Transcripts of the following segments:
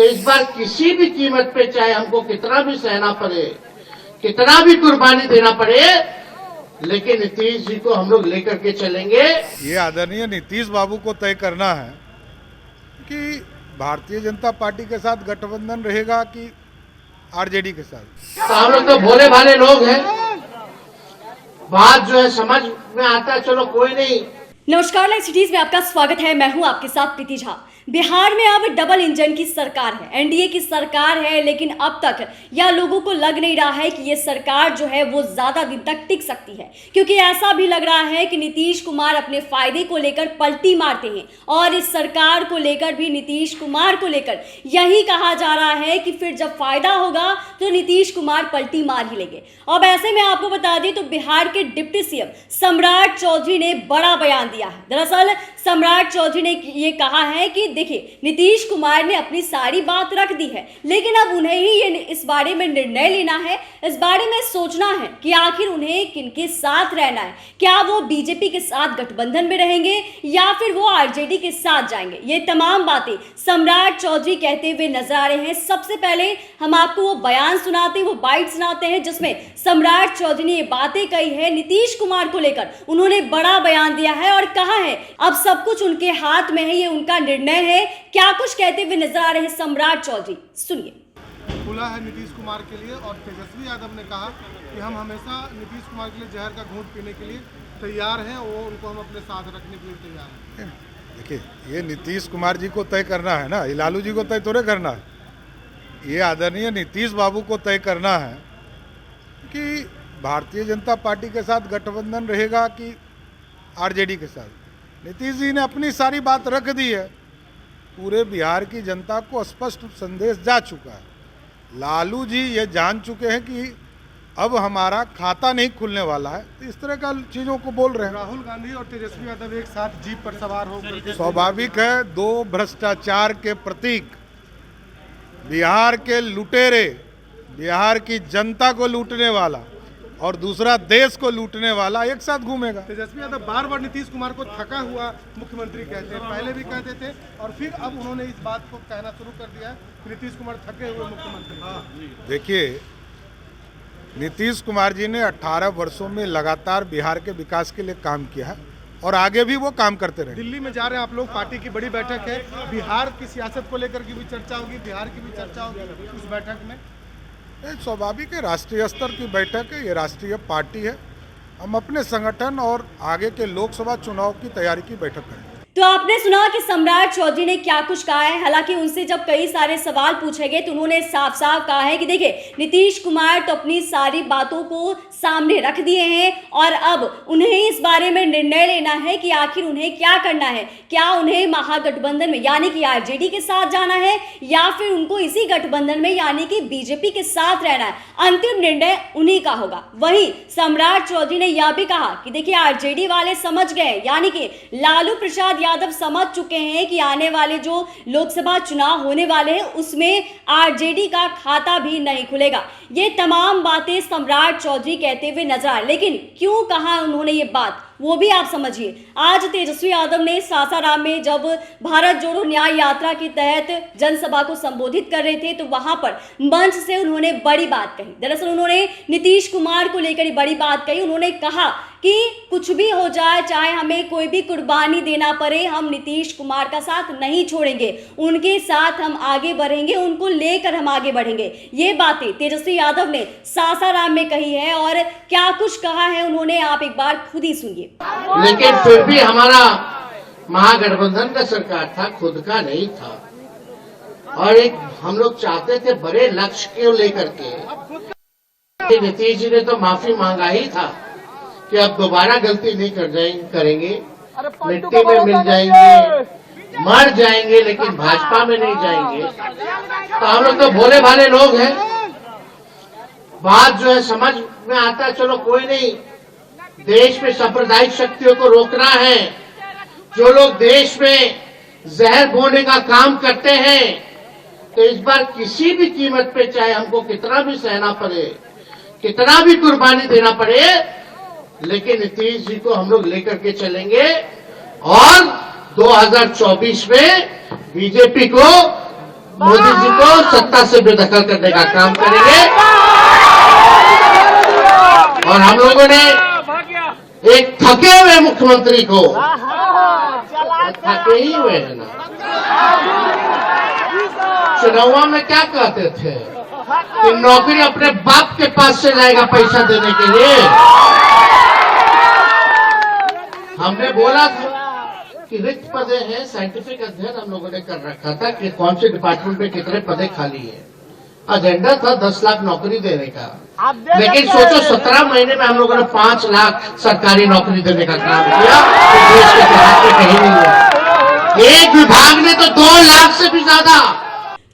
तो इस बार किसी भी कीमत पे, चाहे हमको कितना भी सहना पड़े, कितना भी कुर्बानी देना पड़े, लेकिन नीतीश जी को हम लोग लेकर के चलेंगे। ये आदरणीय नीतीश बाबू को तय करना है कि भारतीय जनता पार्टी के साथ गठबंधन रहेगा कि आरजेडी के साथ। तो हम लोग तो भोले भाले लोग हैं, बात जो है समझ में आता है, चलो कोई नहीं। नमस्कार, लाइव सिटीज में आपका स्वागत है। मैं हूं आपके साथ प्रीति झा। बिहार में अब डबल इंजन की सरकार है, एनडीए की सरकार है, लेकिन अब तक यह लोगों को लग नहीं रहा है कि ये सरकार जो है वो ज्यादा दिन तक टिक सकती है, क्योंकि ऐसा भी लग रहा है कि नीतीश कुमार अपने फायदे को लेकर पलटी मारते हैं और इस सरकार को लेकर भी नीतीश कुमार को लेकर यही कहा जा रहा है कि फिर जब फायदा होगा तो नीतीश कुमार पलटी मार ही लेंगे। अब ऐसे में आपको बता दें तो बिहार के डिप्टी सीएम सम्राट चौधरी ने बड़ा बयान दिया है। दरअसल सम्राट चौधरी ने ये कहा है कि देखिए, नीतीश कुमार ने अपनी सारी बात रख दी है, लेकिन अब उन्हें ही ये इस बारे में निर्णय लेना है, इस बारे में सोचना है कि आखिर उन्हें किनके साथ रहना है। क्या वो बीजेपी के साथ गठबंधन में रहेंगे या फिर वो आरजेडी के साथ जाएंगे। ये तमाम बातें सम्राट चौधरी कहते हुए नजर आ रहे हैं। सबसे पहले हम आपको वो बयान सुनाते हैं, वो बाइट सुनाते हैं जिसमें सम्राट चौधरी ने ये बातें कही है नीतीश कुमार को लेकर। उन्होंने बड़ा बयान दिया है और कहा है अब सब कुछ उनके हाथ में है, ये उनका निर्णय है। क्या कुछ कहते हुए नजर आ रहे हैं सम्राट चौधरी, सुनिए। खुला है नीतीश कुमार के लिए और तेजस्वी यादव ने कहा कि हम हमेशा नीतीश कुमार के लिए जहर का घूंट पीने के लिए तैयार हैं, वो उनको हम अपने साथ रखने के लिए तैयार हैं। देखिए, ये नीतीश कुमार जी को तय करना है ना, ये लालू जी को तय थोड़े करना है। ये आदरणीय नीतीश बाबू को तय करना है कि भारतीय जनता पार्टी के साथ गठबंधन रहेगा कि आरजेडी के साथ। नीतीश जी ने अपनी सारी बात रख दी है, पूरे बिहार की जनता को स्पष्ट संदेश जा चुका है। लालू जी ये जान चुके हैं कि अब हमारा खाता नहीं खुलने वाला है, तो इस तरह का चीज़ों को बोल रहे हैं। राहुल गांधी और तेजस्वी यादव एक साथ जीप पर सवार होकर स्वाभाविक है, दो भ्रष्टाचार के प्रतीक, बिहार के लुटेरे, बिहार की जनता को लूटने वाला और दूसरा देश को लूटने वाला एक साथ घूमेगा। तेजस्वी यादव बार बार नीतीश कुमार को थका हुआ मुख्यमंत्री कहते हैं, पहले भी कहते थे और फिर अब उन्होंने इस बात को कहना शुरू कर दिया कि नीतीश कुमार थके हुए मुख्यमंत्री। देखिए, नीतीश कुमार जी ने 18 वर्षों में लगातार बिहार के विकास के लिए काम किया है और आगे भी वो काम करते रहे। दिल्ली में जा रहे हैं आप लोग, पार्टी की बड़ी बैठक है, बिहार की सियासत को लेकर की भी चर्चा होगी, बिहार की भी चर्चा होगी उस बैठक में। स्वाभाविक है, राष्ट्रीय स्तर की बैठक है, ये राष्ट्रीय पार्टी है। हम अपने संगठन और आगे के लोकसभा चुनाव की तैयारी की बैठक करेंगे। तो आपने सुना कि सम्राट चौधरी ने क्या कुछ कहा है। हालांकि उनसे जब कई सारे सवाल पूछे गए तो उन्होंने साफ साफ कहा है कि देखिए, नीतीश कुमार तो अपनी सारी बातों को सामने रख दिए हैं और अब उन्हें इस बारे में निर्णय लेना है कि आखिर उन्हें क्या करना है। क्या उन्हें महागठबंधन में यानी कि आरजेडी के साथ जाना है या फिर उनको इसी गठबंधन में यानी कि बीजेपी के साथ रहना है। अंतिम निर्णय उन्हीं का होगा। वहीं सम्राट चौधरी ने यह भी कहा कि देखिए, आरजेडी वाले समझ गए, यानी कि लालू प्रसाद यादव समझ चुके हैं कि आने वाले जो लोकसभा चुनाव होने वाले हैं उसमें आरजेडी का खाता भी नहीं खुलेगा। ये तमाम बातें सम्राट चौधरी कहते हुए नजर आए, लेकिन क्यों कहा उन्होंने ये बात वो भी आप समझिए। आज तेजस्वी यादव ने सासाराम में जब भारत जोड़ो न्याय यात्रा के तहत जनसभा को संबोधित कर रहे थे तो वहां पर मंच से उन्होंने बड़ी बात कही। दरअसल उन्होंने नीतीश कुमार को लेकर बड़ी बात कही। उन्होंने कहा कि कुछ भी हो जाए, चाहे हमें कोई भी कुर्बानी देना पड़े, हम नीतीश कुमार का साथ नहीं छोड़ेंगे, उनके साथ हम आगे बढ़ेंगे, उनको लेकर हम आगे बढ़ेंगे। ये बातें तेजस्वी यादव ने सासाराम में कही है और क्या कुछ कहा है उन्होंने, आप एक बार खुद ही सुनिए। लेकिन फिर भी हमारा महागठबंधन का सरकार था, खुद का नहीं था। और एक हम लोग चाहते थे बड़े लक्ष्य को लेकर के। नीतीश जी ने तो माफी मांगा ही था कि अब दोबारा गलती नहीं करेंगे, मिट्टी में मिल जाएंगे, मर जाएंगे, लेकिन भाजपा में नहीं जाएंगे। तो हम लोग तो भोले भाले लोग हैं, बात जो है समझ में आता है, चलो कोई नहीं। देश में सांप्रदायिक शक्तियों को रोकना है। जो लोग देश में जहर बोने का काम करते हैं, तो इस बार किसी भी कीमत पे, चाहे हमको कितना भी सहना पड़े, कितना भी कुर्बानी देना पड़े, लेकिन नीतीश जी को हम लोग लेकर के चलेंगे और 2024 में बीजेपी को मोदी जी को सत्ता से बेदखल करने का काम करेंगे। और हम लोगों ने एक थके हुए मुख्यमंत्री को, थके ही हुए हैं ना, चुनाव में क्या कहते थे कि नौकरी अपने बाप के पास से लाएगा पैसा देने के लिए। हमने बोला था कि रिक्त पदे हैं, साइंटिफिक अध्ययन हम लोगों ने कर रखा था कि कौन से डिपार्टमेंट में कितने पदे खाली है। एजेंडा था 10 लाख नौकरी देने का, लेकिन सोचो 17 महीने में हम लोगों ने 5 लाख सरकारी नौकरी देने का काम किया। तो देश के इतिहास में कहीं नहीं हुआ। एक विभाग ने तो 2 लाख से भी ज्यादा।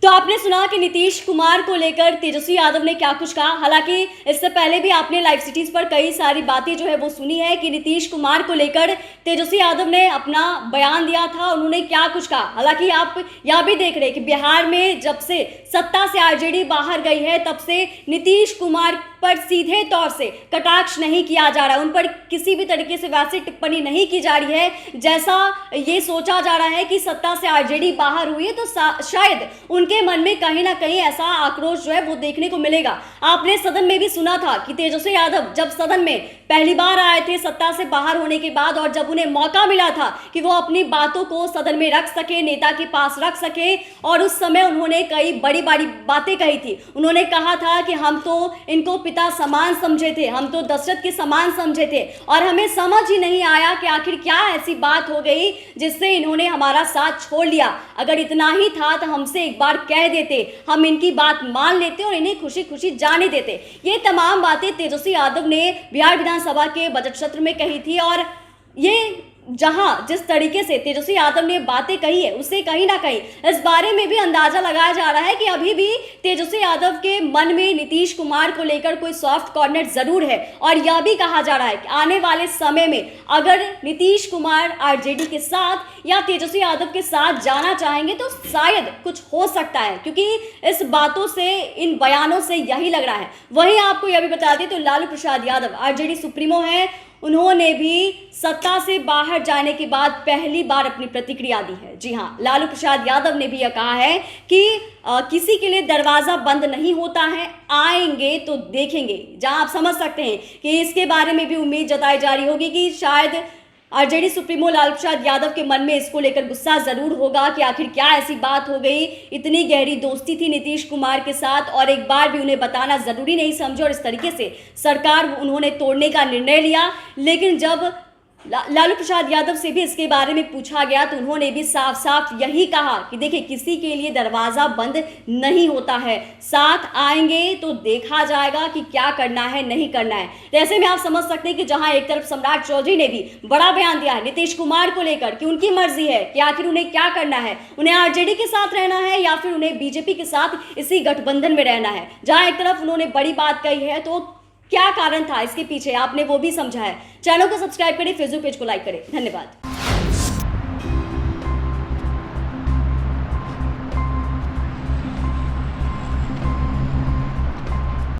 तो आपने सुना कि नीतीश कुमार को लेकर तेजस्वी यादव ने क्या कुछ कहा। हालांकि इससे पहले भी आपने लाइव सिटीज पर कई सारी बातें जो है वो सुनी है कि नीतीश कुमार को लेकर तेजस्वी यादव ने अपना बयान दिया था, उन्होंने क्या कुछ कहा। हालांकि आप यह भी देख रहे हैं कि बिहार में जब से सत्ता से आरजेडी बाहर गई है तब से नीतीश कुमार पर सीधे तौर से कटाक्ष नहीं किया जा रहा, उन पर किसी भी तरीके से वैसी टिप्पणी नहीं की जा रही है जैसा ये सोचा जा रहा है कि सत्ता से आरजेडी बाहर हुई है तो शायद उनके मन में कहीं ना कहीं ऐसा आक्रोश जो है वो देखने को मिलेगा। आपने सदन में भी सुना था कि तेजस्वी यादव जब सदन में पहली बार आए थे सत्ता से बाहर होने के बाद, और जब उन्हें मौका मिला था कि वो अपनी बातों को सदन में रख सके, नेता के पास रख सके, और उस समय उन्होंने कई बड़ी बड़ी बातें कही थी। उन्होंने कहा था कि हम तो इनको पिता समान समझे थे, हम तो दशरथ के समान समझे थे, और हमें समझ ही नहीं आया कि आखिर क्या ऐसी बात हो गई जिससे इन्होंने हमारा साथ छोड़ लिया। अगर इतना ही था तो हमसे एक बार कह देते, हम इनकी बात मान लेते और इन्हें खुशी खुशी जाने देते। ये तमाम बातें तेजस्वी यादव ने बिहार विधानसभा के बजट सत्र में कही थी। और ये जहां जिस तरीके से तेजस्वी यादव ने बातें कही है उससे कहीं ना कहीं इस बारे में भी अंदाजा लगाया जा रहा है कि अभी भी तेजस्वी यादव के मन में नीतीश कुमार को लेकर कोई सॉफ्ट कॉर्नर जरूर है। और यह भी कहा जा रहा है कि आने वाले समय में अगर नीतीश कुमार आरजेडी के साथ या तेजस्वी यादव के साथ जाना चाहेंगे तो शायद कुछ हो सकता है, क्योंकि इस बातों से, इन बयानों से यही लग रहा है। वहीं आपको यह भी बता दें तो लालू प्रसाद यादव आरजेडी सुप्रीमो हैं, उन्होंने भी सत्ता से बाहर जाने के बाद पहली बार अपनी प्रतिक्रिया दी है। जी हां, लालू प्रसाद यादव ने भी यह कहा है कि किसी के लिए दरवाजा बंद नहीं होता है, आएंगे तो देखेंगे। जहां आप समझ सकते हैं कि इसके बारे में भी उम्मीद जताई जा रही होगी कि शायद आरजेडी सुप्रीमो लालू प्रसाद यादव के मन में इसको लेकर गुस्सा जरूर होगा कि आखिर क्या ऐसी बात हो गई, इतनी गहरी दोस्ती थी नीतीश कुमार के साथ और एक बार भी उन्हें बताना जरूरी नहीं समझे, और इस तरीके से सरकार उन्होंने तोड़ने का निर्णय लिया। लेकिन जब लालू प्रसाद यादव से भी इसके बारे में पूछा गया तो उन्होंने भी साफ साफ यही कहा कि देखिए, किसी के लिए दरवाजा बंद नहीं होता है, साथ आएंगे तो देखा जाएगा कि क्या करना है नहीं करना है। ऐसे में आप समझ सकते हैं कि जहां एक तरफ सम्राट चौधरी ने भी बड़ा बयान दिया है नीतीश कुमार को लेकर कि उनकी मर्जी है कि आखिर उन्हें क्या करना है, उन्हें आरजेडी के साथ रहना है या फिर उन्हें बीजेपी के साथ इसी गठबंधन में रहना है। जहां एक तरफ उन्होंने बड़ी बात कही है तो क्या कारण था इसके पीछे आपने वो भी समझा है। चैनल को सब्सक्राइब करें, फेसबुक पेज को लाइक करें। धन्यवाद।